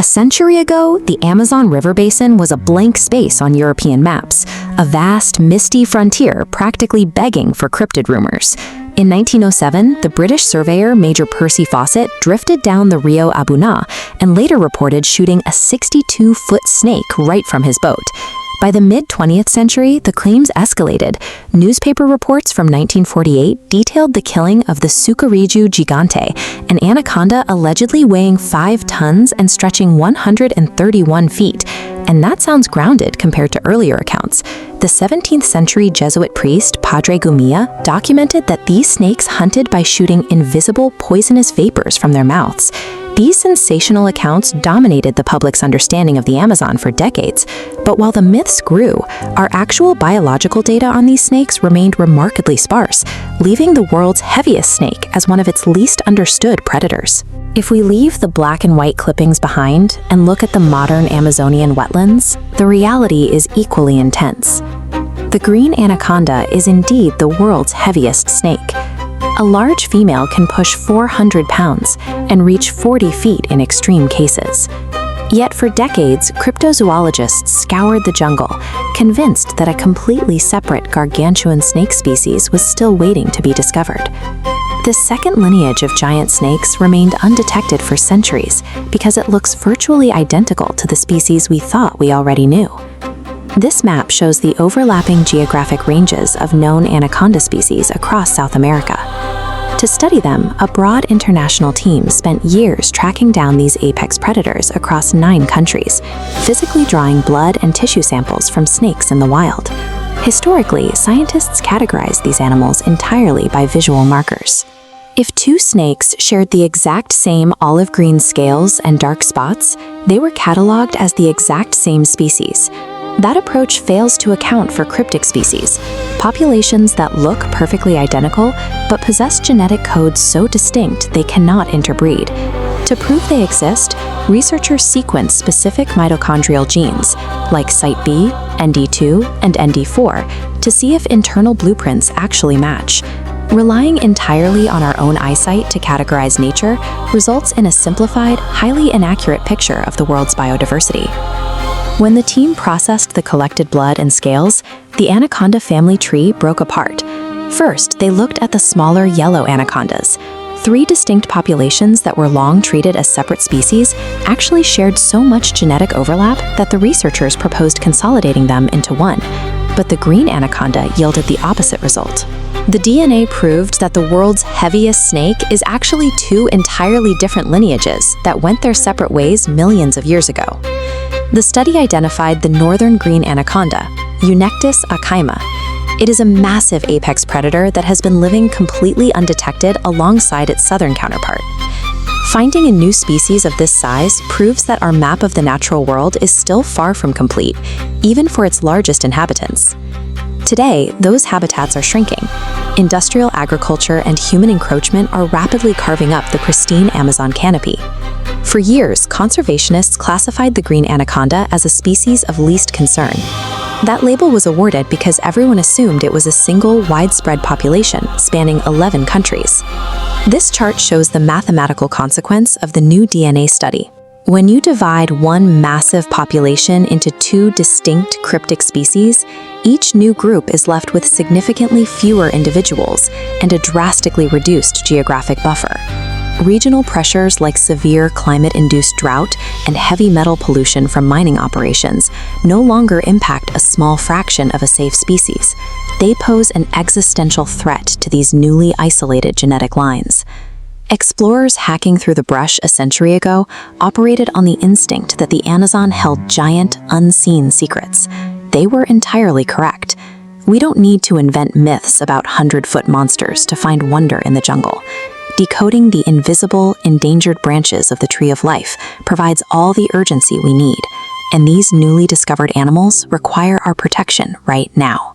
century ago, the Amazon River basin was a blank space on European maps, a vast, misty frontier practically begging for cryptid rumors. In 1907, the British surveyor Major Percy Fawcett drifted down the Rio Abuna and later reported shooting a 62-foot snake right from his boat. By the mid-20th century, the claims escalated. Newspaper reports from 1948 detailed the killing of the Sucariju gigante, an anaconda allegedly weighing 5 tons and stretching 131 feet. And that sounds grounded compared to earlier accounts. The 17th century Jesuit priest Padre Gumilla documented that these snakes hunted by shooting invisible poisonous vapors from their mouths. These sensational accounts dominated the public's understanding of the Amazon for decades, but while the myths grew, our actual biological data on these snakes remained remarkably sparse, leaving the world's heaviest snake as one of its least understood predators. If we leave the black and white clippings behind and look at the modern Amazonian wetlands, the reality is equally intense. The green anaconda is indeed the world's heaviest snake. A large female can push 400 pounds and reach 40 feet in extreme cases. Yet for decades, cryptozoologists scoured the jungle, convinced that a completely separate gargantuan snake species was still waiting to be discovered. The second lineage of giant snakes remained undetected for centuries because it looks virtually identical to the species we thought we already knew. This map shows the overlapping geographic ranges of known anaconda species across South America. To study them, a broad international team spent years tracking down these apex predators across 9 countries, physically drawing blood and tissue samples from snakes in the wild. Historically, scientists categorized these animals entirely by visual markers. If 2 snakes shared the exact same olive-green scales and dark spots, they were cataloged as the exact same species. That approach fails to account for cryptic species, populations that look perfectly identical but possess genetic codes so distinct they cannot interbreed. To prove they exist, researchers sequence specific mitochondrial genes, like Site B, ND2, and ND4, to see if internal blueprints actually match. Relying entirely on our own eyesight to categorize nature results in a simplified, highly inaccurate picture of the world's biodiversity. When the team processed the collected blood and scales, the anaconda family tree broke apart. First, they looked at the smaller yellow anacondas. 3 distinct populations that were long treated as separate species actually shared so much genetic overlap that the researchers proposed consolidating them into one. But the green anaconda yielded the opposite result. The DNA proved that the world's heaviest snake is actually 2 entirely different lineages that went their separate ways millions of years ago. The study identified the northern green anaconda, Eunectes acaima. It is a massive apex predator that has been living completely undetected alongside its southern counterpart. Finding a new species of this size proves that our map of the natural world is still far from complete, even for its largest inhabitants. Today, those habitats are shrinking. Industrial agriculture and human encroachment are rapidly carving up the pristine Amazon canopy. For years, conservationists classified the green anaconda as a species of least concern. That label was awarded because everyone assumed it was a single, widespread population spanning 11 countries. This chart shows the mathematical consequence of the new DNA study. When you divide one massive population into 2 distinct cryptic species, each new group is left with significantly fewer individuals and a drastically reduced geographic buffer. Regional pressures like severe climate-induced drought and heavy metal pollution from mining operations no longer impact a small fraction of a safe species. They pose an existential threat to these newly isolated genetic lines. Explorers hacking through the brush a century ago operated on the instinct that the Amazon held giant, unseen secrets. They were entirely correct. We don't need to invent myths about 100-foot monsters to find wonder in the jungle. Decoding the invisible, endangered branches of the tree of life provides all the urgency we need, and these newly discovered animals require our protection right now.